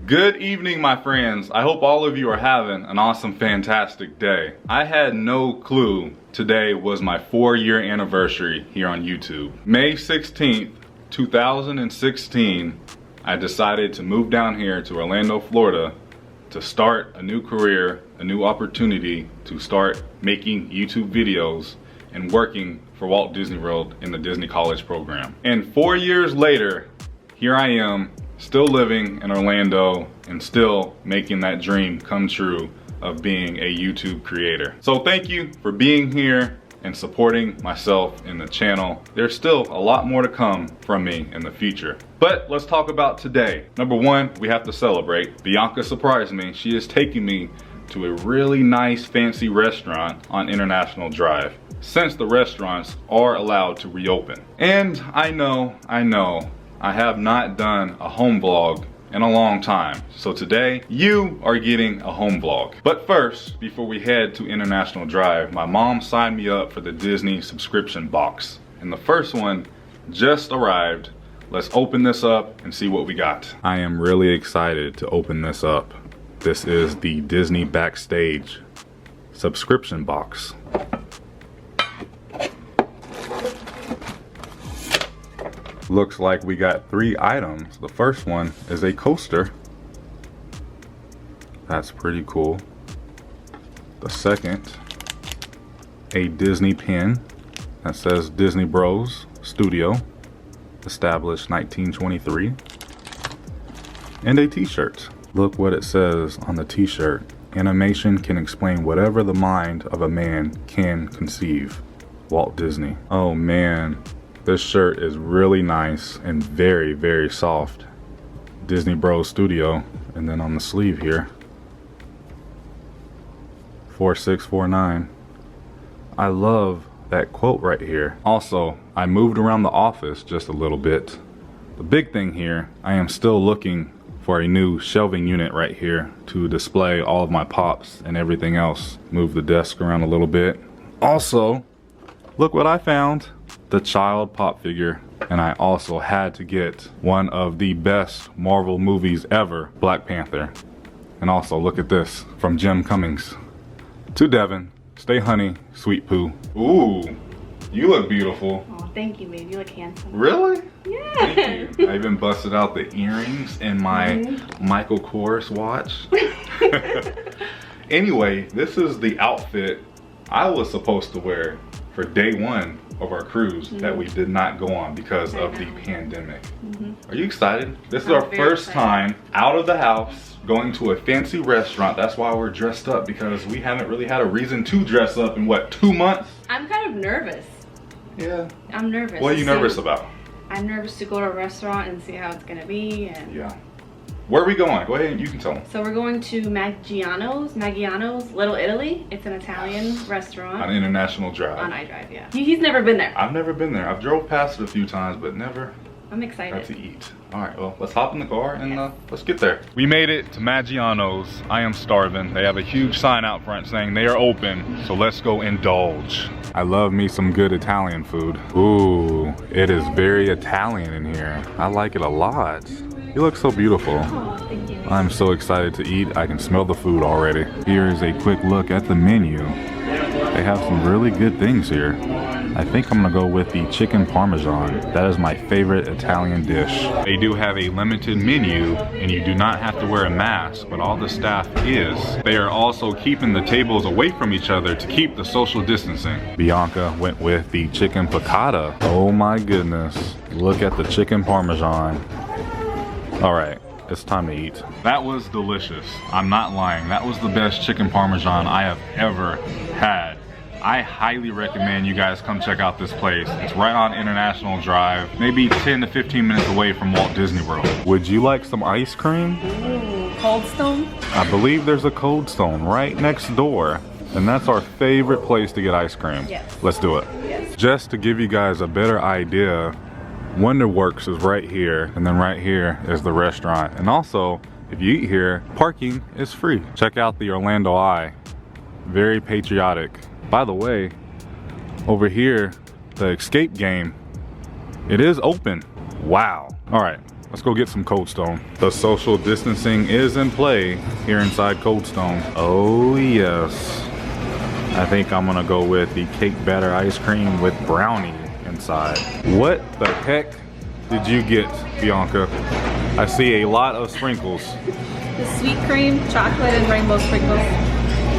Good evening, my friends. I hope all of you are having an awesome, fantastic day. I had no clue today was my 4-year anniversary here on YouTube. May 16th, 2016, I decided to move down here to Orlando, Florida to start a new career, a new opportunity to start making YouTube videos and working for Walt Disney World in the Disney College program. And 4 years later, here I am, still living in Orlando and still making that dream come true of being a YouTube creator. So thank you for being here and supporting myself in the channel. There's still a lot more to come from me in the future. But let's talk about today. Number one, we have to celebrate. Bianca surprised me. She is taking me to a really nice fancy restaurant on International Drive, since the restaurants are allowed to reopen. And I know, I have not done a home vlog in a long time. So today, you are getting a home vlog. But first, before we head to International Drive, my mom signed me up for the Disney subscription box. And the first one just arrived. Let's open this up and see what we got. I am really excited to open this up. This is the Disney Backstage subscription box. Looks like we got 3 items. The first one is a coaster. That's pretty cool. The second, a Disney pin that says Disney Bros Studio, established 1923. And a t-shirt. Look what it says on the t-shirt. Animation can explain whatever the mind of a man can conceive. Walt Disney. Oh man. This shirt is really nice and very, very soft. Disney Bros Studio. And then on the sleeve here, 4649. I love that quote right here. Also, I moved around the office just a little bit. The big thing here, I am still looking for a new shelving unit right here to display all of my pops and everything else. Move the desk around a little bit. Also, look what I found. The child pop figure. And I also had to get one of the best Marvel movies ever, Black Panther. And also look at this from Jim Cummings. To Devin, stay honey, sweet poo. Ooh, you look beautiful. Oh, thank you, babe. You look handsome. Really? Yeah. Thank you. I even busted out the earrings and my Michael Kors watch. Anyway, this is the outfit I was supposed to wear for day 1 of our cruise that we did not go on because of the pandemic. Are you excited? This is our first time out of the house, going to a fancy restaurant. That's why we're dressed up, because we haven't really had a reason to dress up in what, 2 months? I'm kind of nervous. Yeah. I'm nervous. What are you nervous about? I'm nervous to go to a restaurant and see how it's gonna be. And yeah. Where are we going? Go ahead and you can tell them. So we're going to Maggiano's Little Italy. It's an Italian restaurant. On International Drive. On IDrive, yeah. He's never been there. I've never been there. I've drove past it a few times, but never I'm excited. got to eat. All right, well, let's hop in the car and let's get there. We made it to Maggiano's. I am starving. They have a huge sign out front saying they are open, so let's go indulge. I love me some good Italian food. Ooh, it is very Italian in here. I like it a lot. You look so beautiful. Oh, thank you. I'm so excited to eat. I can smell the food already. Here is a quick look at the menu. They have some really good things here. I think I'm gonna go with the chicken parmesan. That is my favorite Italian dish. They do have a limited menu and you do not have to wear a mask, but all the staff is. They are also keeping the tables away from each other to keep the social distancing. Bianca went with the chicken piccata. Oh my goodness. Look at the chicken parmesan. All right, it's time to eat. That was delicious. I'm not lying. That was the best chicken parmesan I have ever had. I highly recommend you guys come check out this place. It's right on International Drive, maybe 10 to 15 minutes away from Walt Disney World. Would you like some ice cream? Ooh, Cold Stone? I believe there's a Cold Stone right next door. And that's our favorite place to get ice cream. Yes. Let's do it. Yes. Just to give you guys a better idea, Wonderworks is right here, and then right here is the restaurant. And also, if you eat here, parking is free. Check out the Orlando Eye. Very patriotic. By the way, over here, the escape game, it is open. Wow. All right, let's go get some Cold Stone. The social distancing is in play here inside Cold Stone. Oh yes. I think I'm gonna go with the cake batter ice cream with brownie inside. What the heck did you get, Bianca? I see a lot of sprinkles. The sweet cream, chocolate, and rainbow sprinkles.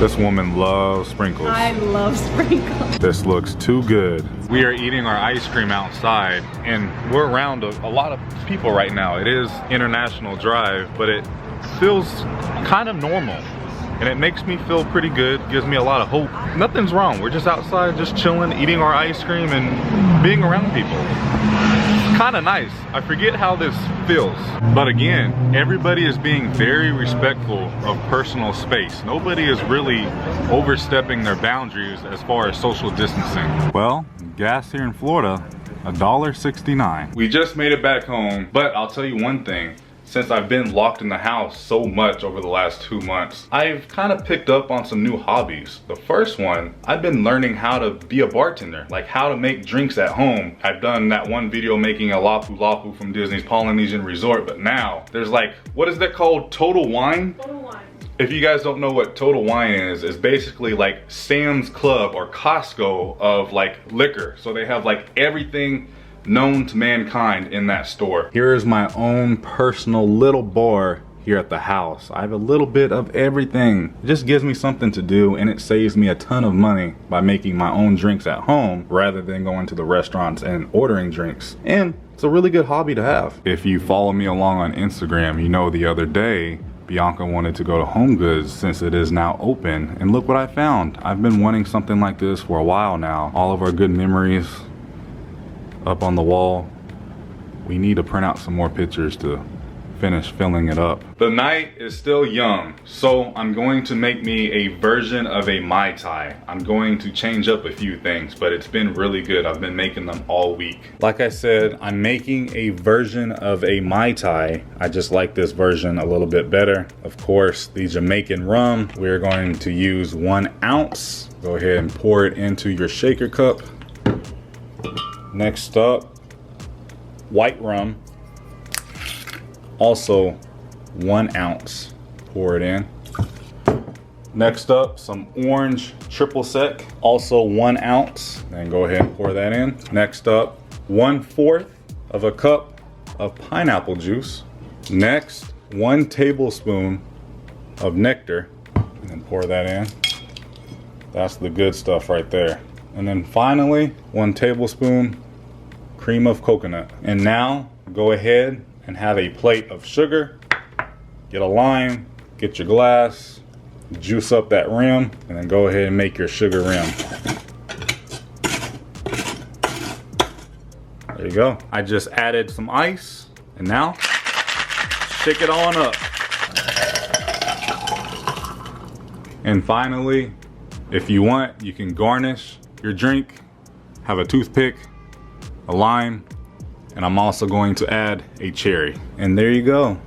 This woman loves sprinkles. I love sprinkles. This looks too good. We are eating our ice cream outside, and we're around a lot of people right now. It is International Drive, but it feels kind of normal. And it makes me feel pretty good, gives me a lot of hope. Nothing's wrong, we're just outside, just chilling, eating our ice cream and being around people. It's kind of nice. I forget how this feels. But again, everybody is being very respectful of personal space. Nobody is really overstepping their boundaries as far as social distancing. Well, gas here in Florida, $1.69. We just made it back home, but I'll tell you one thing. Since I've been locked in the house so much over the last 2 months, I've kind of picked up on some new hobbies. The first one, I've been learning how to be a bartender, like how to make drinks at home. I've done that one video making a lapu lapu from Disney's Polynesian Resort, but now there's like, what is that called? Total Wine? Total Wine. If you guys don't know what Total Wine is basically like Sam's Club or Costco of like liquor. So they have like everything known to mankind in that store. Here is my own personal little bar here at the house. I have a little bit of everything. It just gives me something to do, and it saves me a ton of money by making my own drinks at home rather than going to the restaurants and ordering drinks. And it's a really good hobby to have. If you follow me along on Instagram, you know the other day Bianca wanted to go to Home Goods since it is now open, and look what I found. I've been wanting something like this for a while now. All of our good memories up on the wall. We need to print out some more pictures to finish filling it up. The night is still young, so I'm going to make me a version of a Mai Tai. I'm going to change up a few things, but it's been really good. I've been making them all week. Like I said, I'm making a version of a Mai Tai. I just like this version a little bit better. Of course, the Jamaican rum, we're going to use 1 ounce. Go ahead and pour it into your shaker cup. Next up, white rum, also 1 ounce, pour it in. Next up, some orange triple sec, also 1 ounce, and go ahead and pour that in. Next up, 1/4 of a cup of pineapple juice. Next, 1 tablespoon of nectar, and then pour that in. That's the good stuff right there. And then finally, 1 tablespoon cream of coconut. And now go ahead and have a plate of sugar. Get a lime, get your glass, juice up that rim, and then go ahead and make your sugar rim. There you go. I just added some ice, and now shake it on up. And finally, if you want, you can garnish your drink. Have a toothpick, a lime, and I'm also going to add a cherry. And there you go.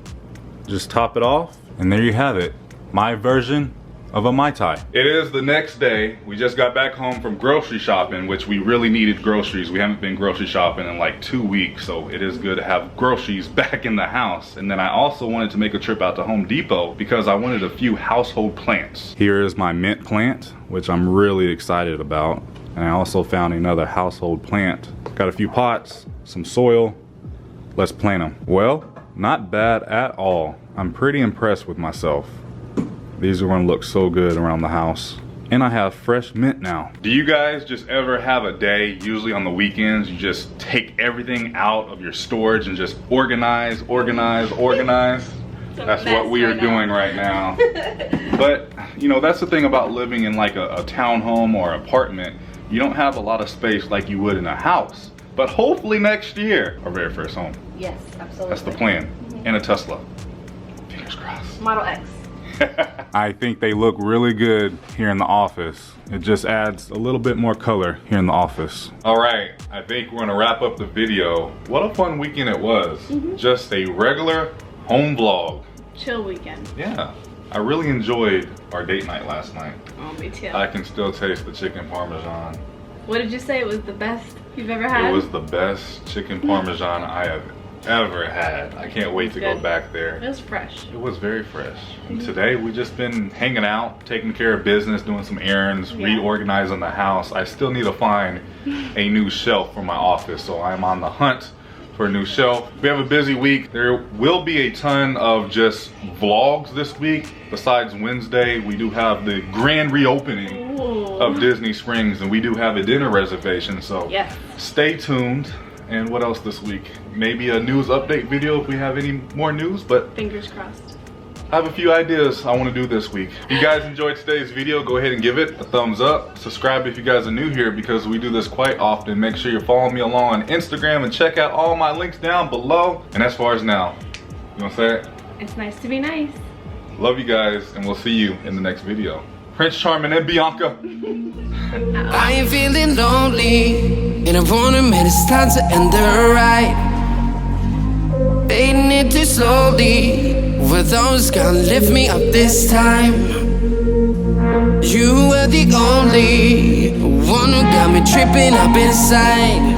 Just top it off, and there you have it. My version of a Mai Tai. It is the next day. We just got back home from grocery shopping, which we really needed groceries. We haven't been grocery shopping in like 2 weeks, so it is good to have groceries back in the house. And then I also wanted to make a trip out to Home Depot because I wanted a few household plants. Here is my mint plant, which I'm really excited about. And I also found another household plant. Got a few pots, some soil. Let's plant them. Well, not bad at all. I'm pretty impressed with myself. These are gonna look so good around the house. And I have fresh mint now. Do you guys just ever have a day, usually on the weekends, you just take everything out of your storage and just organize? That's what we are doing right now. But, you know, that's the thing about living in like a townhome or apartment. You don't have a lot of space like you would in a house. But hopefully next year, our very first home. Yes, absolutely. That's the plan. And a Tesla. Fingers crossed. Model X. I think they look really good here in the office. It just adds a little bit more color here in the office. All right, I think we're gonna wrap up the video. What a fun weekend it was. Just a regular home vlog. Chill weekend. Yeah, I really enjoyed our date night last night. Oh, me too. I can still taste the chicken parmesan. What did you say? It was the best you've ever had? It was the best chicken parmesan I have ever had. I can't wait to go back there. It was fresh. It was very fresh. And today we just been hanging out, taking care of business, doing some errands, reorganizing the house. I still need to find a new shelf for my office, so I'm on the hunt for a new shelf. We have a busy week. There will be a ton of just vlogs this week. Besides Wednesday, we do have the grand reopening of Disney Springs, and we do have a dinner reservation, so stay tuned. And what else this week? Maybe a news update video if we have any more news, but fingers crossed. I have a few ideas I want to do this week. If you guys enjoyed today's video, go ahead and give it a thumbs up. Subscribe if you guys are new here because we do this quite often. Make sure you're following me along on Instagram and check out all my links down below. And as far as now, you want to say it? It's nice to be nice. Love you guys, and we'll see you in the next video. Prince Charming and Bianca. I ain't feeling lonely, and I wanna admit it's time to end the ride. Fading it too slowly, with those gonna lift me up this time. You were the only one who got me tripping up inside.